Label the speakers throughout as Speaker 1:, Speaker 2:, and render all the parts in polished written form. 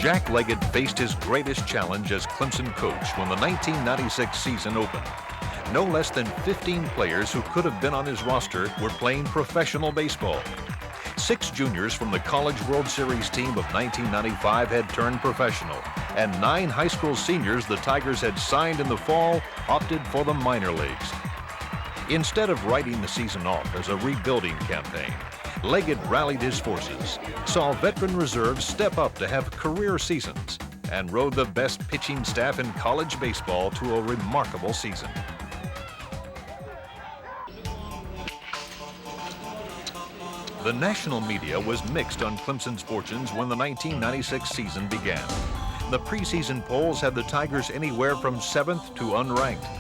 Speaker 1: Jack Leggett faced his greatest challenge as Clemson coach when the 1996 season opened. No less than 15 players who could have been on his roster were playing professional baseball. 6 juniors from the College World Series team of 1995 had turned professional, and 9 high school seniors the Tigers had signed in the fall opted for the minor leagues. Instead of writing the season off as a rebuilding campaign, Leggett rallied his forces, saw veteran reserves step up to have career seasons, and rode the best pitching staff in college baseball to a remarkable season. The national media was mixed on Clemson's fortunes when the 1996 season began. The preseason polls had the Tigers anywhere from 7th to unranked.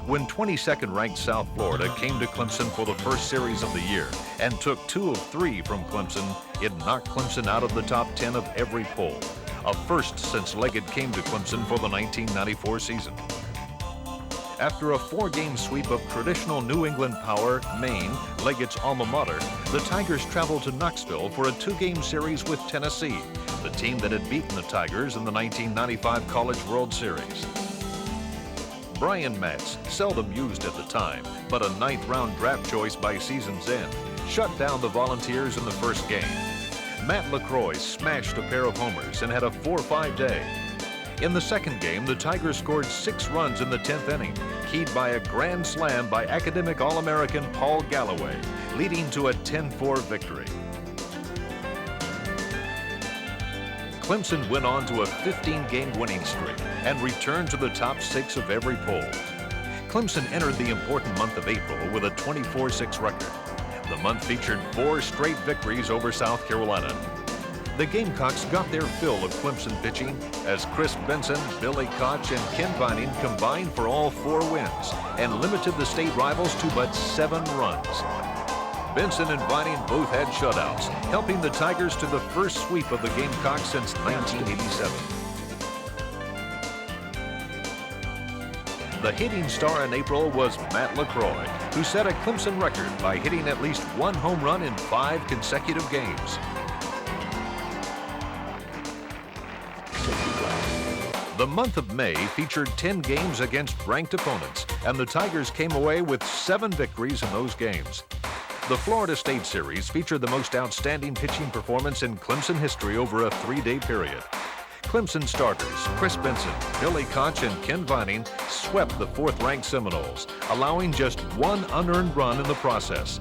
Speaker 1: When 22nd ranked South Florida came to Clemson for the first series of the year and took 2 of 3 from Clemson, it knocked Clemson out of the top 10 of every poll, a first since Leggett came to Clemson for the 1994 season. After a 4-game sweep of traditional New England power, Maine, Leggett's alma mater, the Tigers traveled to Knoxville for a 2-game series with Tennessee, the team that had beaten the Tigers in the 1995 College World Series. Brian Matz, seldom used at the time, but a 9th-round draft choice by season's end, shut down the Volunteers in the first game. Matt LaCroix smashed a pair of homers and had a 4-5 day. In the second game, the Tigers scored 6 runs in the 10th inning, keyed by a grand slam by academic All-American Paul Galloway, leading to a 10-4 victory. Clemson went on to a 15-game winning streak and returned to the top 6 of every poll. Clemson entered the important month of April with a 24-6 record. The month featured 4 straight victories over South Carolina. The Gamecocks got their fill of Clemson pitching as Chris Benson, Billy Koch, and Ken Vining combined for all 4 wins and limited the state rivals to but 7 runs. Benson and Vining both had shutouts, helping the Tigers to the first sweep of the Gamecocks since 1987. The hitting star in April was Matt LaCroix, who set a Clemson record by hitting at least 1 home run in 5 consecutive games. The month of May featured 10 games against ranked opponents, and the Tigers came away with 7 victories in those games. The Florida State Series featured the most outstanding pitching performance in Clemson history over a 3-day period. Clemson starters Chris Benson, Billy Koch, and Ken Vining swept the 4th-ranked Seminoles, allowing just 1 unearned run in the process.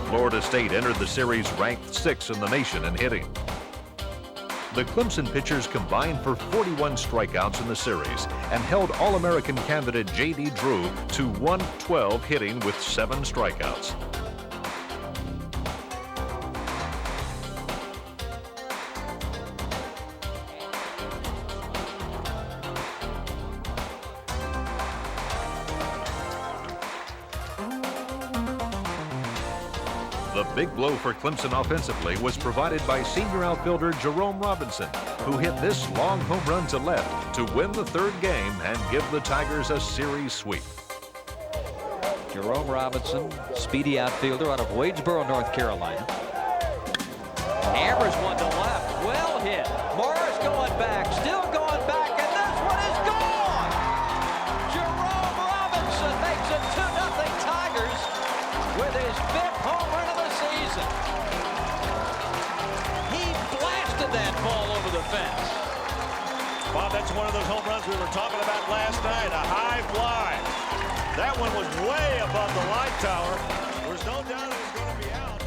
Speaker 1: Florida State entered the series ranked 6th in the nation in hitting. The Clemson pitchers combined for 41 strikeouts in the series and held All-American candidate J.D. Drew to 112 hitting with 7 strikeouts. The big blow for Clemson offensively was provided by senior outfielder Jerome Robinson, who hit this long home run to left to win the 3rd game and give the Tigers a series sweep.
Speaker 2: Jerome Robinson, speedy outfielder out of Wadesboro, North Carolina. Hammers one to left. Well hit. Morris going back, still going back, and this one is gone! Jerome Robinson makes it 2-0 Tigers with his 5th home run of the season. He blasted that ball over the fence.
Speaker 3: Bob, that's one of those home runs we were talking about last night, a high fly. That one was way above the light tower. There's no doubt it was going to be out.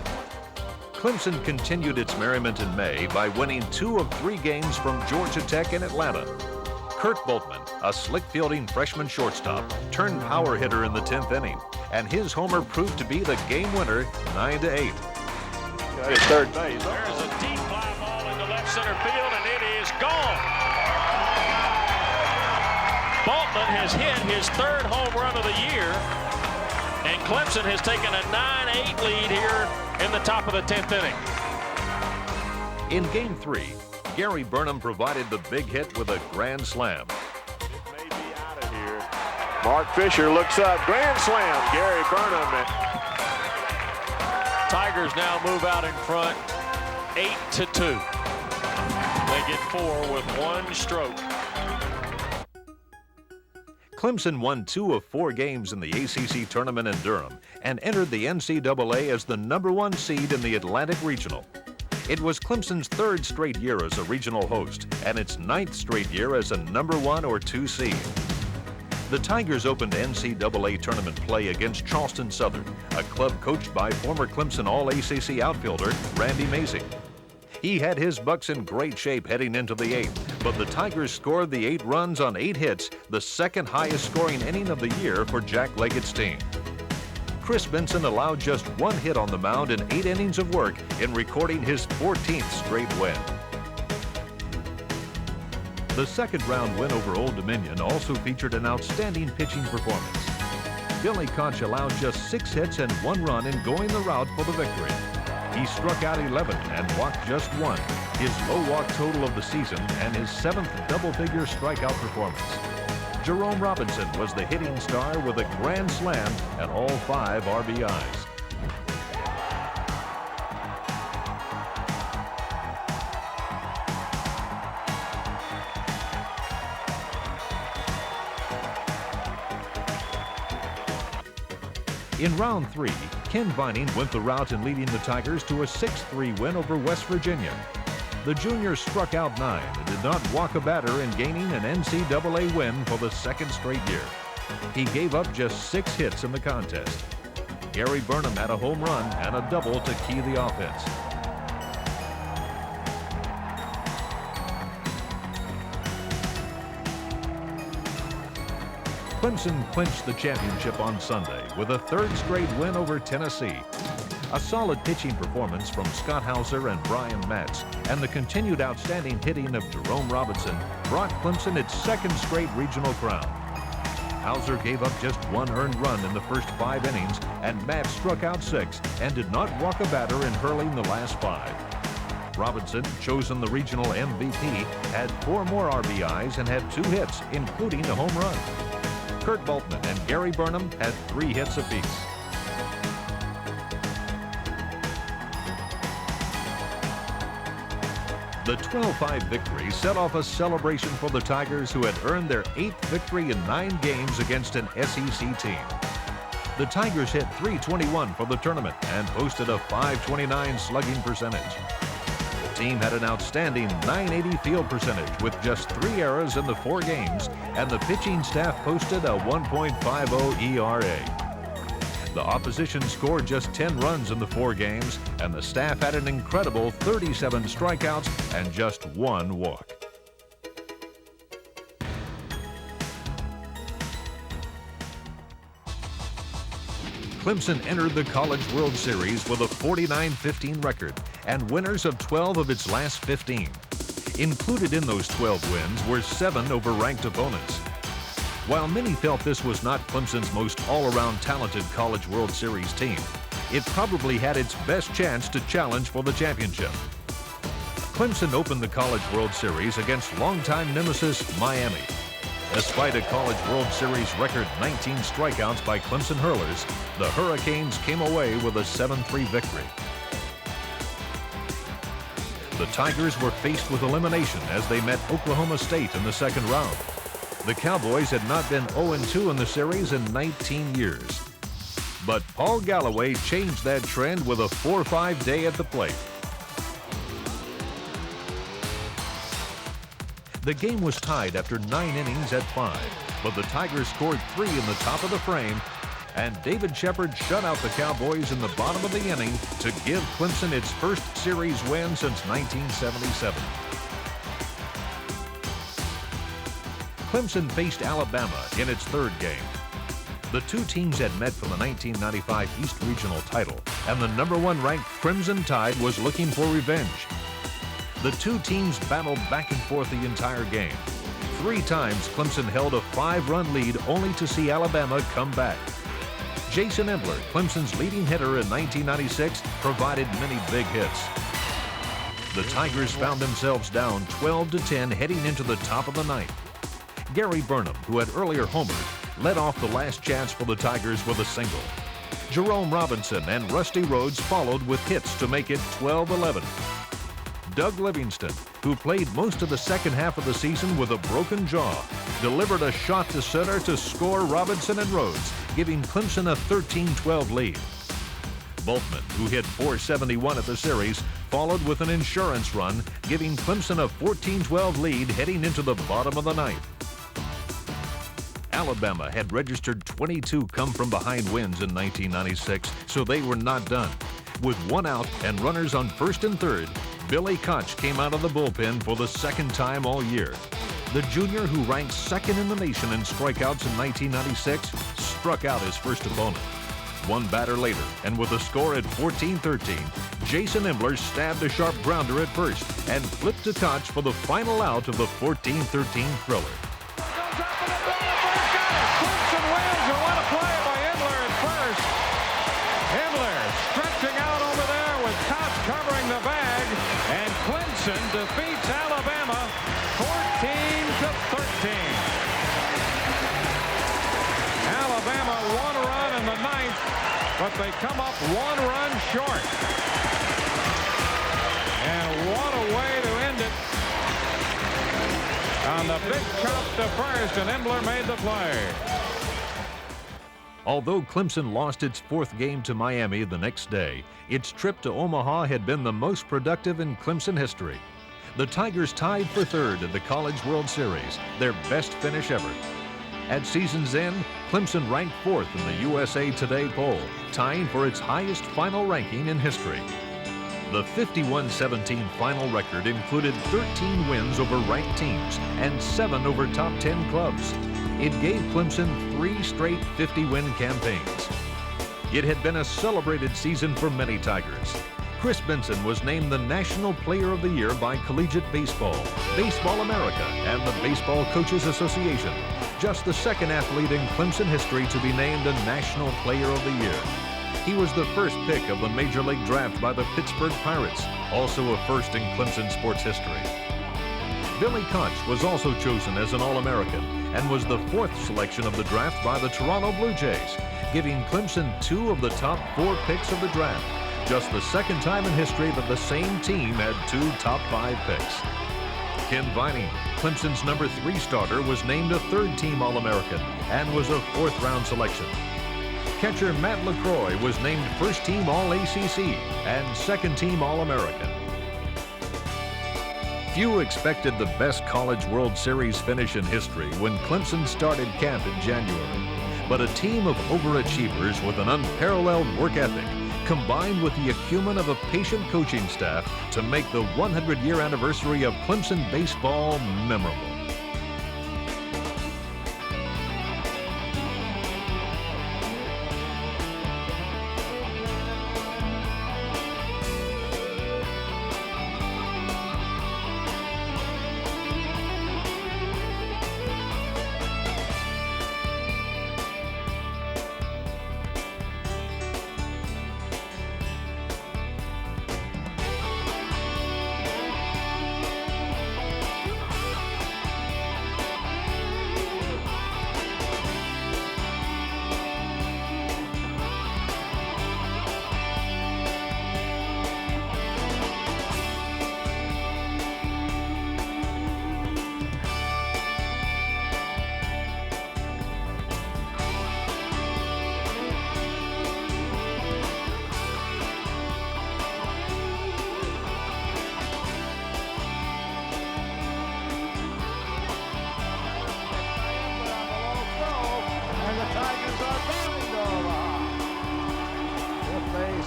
Speaker 1: Clemson continued its merriment in May by winning 2 of 3 games from Georgia Tech and Atlanta. Kurt Boltman, a slick-fielding freshman shortstop, turned power hitter in the 10th inning, and his homer proved to be the game winner, 9-8.
Speaker 3: At third base. There's a deep fly ball into left center field, and it is gone. Boltman has hit his 3rd home run of the year, and Clemson has taken a 9-8 lead here in the top of the 10th inning.
Speaker 1: In Game 3, Gary Burnham provided the big hit with a grand slam.
Speaker 3: It may be out of here. Mark Fisher looks up. Grand slam, Gary Burnham. Tigers now move out in front, 8-2. They get 4 with 1 stroke.
Speaker 1: Clemson won 2 of 4 games in the ACC tournament in Durham and entered the NCAA as the #1 seed in the Atlantic Regional. It was Clemson's 3rd straight year as a regional host and its 9th straight year as a #1 or 2 seed. The Tigers opened NCAA tournament play against Charleston Southern, a club coached by former Clemson All-ACC outfielder Randy Macy. He had his Bucks in great shape heading into the 8th, but the Tigers scored the 8 runs on 8 hits, the 2nd highest scoring inning of the year for Jack Leggett's team. Chris Benson allowed just 1 hit on the mound in 8 innings of work in recording his 14th straight win. The second round win over Old Dominion also featured an outstanding pitching performance. Billy Koch allowed just 6 hits and 1 run in going the route for the victory. He struck out 11 and walked just 1, his low walk total of the season and his 7th double-figure strikeout performance. Jerome Robinson was the hitting star with a grand slam and all 5 RBIs. In round 3, Ken Vining went the route in leading the Tigers to a 6-3 win over West Virginia. The junior struck out 9 and did not walk a batter in gaining an NCAA win for the 2nd straight year. He gave up just 6 hits in the contest. Gary Burnham had a home run and a double to key the offense. Clemson clinched the championship on Sunday with a 3rd straight win over Tennessee. A solid pitching performance from Scott Hauser and Brian Matz and the continued outstanding hitting of Jerome Robinson brought Clemson its 2nd straight regional crown. Hauser gave up just 1 earned run in the first 5 innings, and Matz struck out 6 and did not walk a batter in hurling the last 5. Robinson, chosen the regional MVP, had 4 more RBIs and had 2 hits, including a home run. Kurt Bultman and Gary Burnham had 3 hits apiece. The 12-5 victory set off a celebration for the Tigers, who had earned their 8th victory in 9 games against an SEC team. The Tigers hit .321 for the tournament and posted a .529 slugging percentage. The team had an outstanding .980 field percentage with just 3 errors in the 4 games, and the pitching staff posted a 1.50 ERA. The opposition scored just 10 runs in the 4 games, and the staff had an incredible 37 strikeouts and just 1 walk. Clemson entered the College World Series with a 49-15 record and winners of 12 of its last 15. Included in those 12 wins were 7 over ranked opponents. While many felt this was not Clemson's most all-around talented College World Series team, it probably had its best chance to challenge for the championship. Clemson opened the College World Series against longtime nemesis Miami. Despite a College World Series record 19 strikeouts by Clemson hurlers, the Hurricanes came away with a 7-3 victory. The Tigers were faced with elimination as they met Oklahoma State in the 2nd round. The Cowboys had not been 0-2 in the series in 19 years. But Paul Galloway changed that trend with a 4-5 day at the plate. The game was tied after 9 innings at 5, but the Tigers scored 3 in the top of the frame, and David Shepard shut out the Cowboys in the bottom of the inning to give Clemson its first series win since 1977. Clemson faced Alabama in its 3rd game. The 2 teams had met for the 1995 East Regional title, and the #1 ranked Crimson Tide was looking for revenge. The 2 teams battled back and forth the entire game. 3 times Clemson held a 5-run lead only to see Alabama come back. Jason Endler, Clemson's leading hitter in 1996, provided many big hits. The Tigers found themselves down 12-10 heading into the top of the 9th. Gary Burnham, who had earlier homered, led off the last chance for the Tigers with a single. Jerome Robinson and Rusty Rhodes followed with hits to make it 12-11. Doug Livingston, who played most of the second half of the season with a broken jaw, delivered a shot to center to score Robinson and Rhodes, giving Clemson a 13-12 lead. Bultman, who hit .471 at the series, followed with an insurance run, giving Clemson a 14-12 lead heading into the bottom of the ninth. Alabama had registered 22 come-from-behind wins in 1996, so they were not done. With one out and runners on first and third, Billy Koch came out of the bullpen for the second time all year. The junior, who ranked second in the nation in strikeouts in 1996, struck out his first opponent. One batter later, and with a score at 14-13, Jason Embler stabbed a sharp grounder at first and flipped to Koch for the final out of the 14-13 thriller.
Speaker 4: Clemson wins, and what a play by Embler at first. Embler stretching out over there with Koch covering the bag, and Clemson defeats Alabama 14-13. Alabama one run in the ninth, but they come up one run short. And what a way to end it. On the big chop to first, and Embler made the play.
Speaker 1: Although Clemson lost its fourth game to Miami the next day, its trip to Omaha had been the most productive in Clemson history. The Tigers tied for third in the College World Series, their best finish ever. At season's end, Clemson ranked fourth in the USA Today poll, tying for its highest final ranking in history. The 51-17 final record included 13 wins over ranked teams and 7 over top 10 clubs. It gave Clemson 3 straight 50-win campaigns. It had been a celebrated season for many Tigers. Chris Benson was named the National Player of the Year by Collegiate Baseball, Baseball America, and the Baseball Coaches Association, just the second athlete in Clemson history to be named a National Player of the Year. He was the first pick of the Major League Draft by the Pittsburgh Pirates, also a first in Clemson sports history. Billy Koch was also chosen as an All-American and was the 4th selection of the draft by the Toronto Blue Jays, giving Clemson 2 of the top 4 picks of the draft, just the second time in history that the same team had 2 top 5 picks. Ken Vining, Clemson's number 3 starter, was named a 3rd-team All-American and was a 4th-round selection. Catcher Matt LaCroix was named first-team All-ACC and 2nd-team All-American. Few expected the best College World Series finish in history when Clemson started camp in January. But a team of overachievers with an unparalleled work ethic, combined with the acumen of a patient coaching staff to make the 100-year anniversary of Clemson baseball memorable.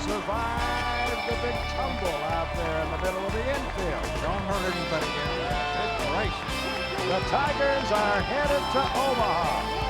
Speaker 5: Survived the big tumble out there in the middle of the infield. Don't hurt anybody here. Good gracious. The Tigers are headed to Omaha.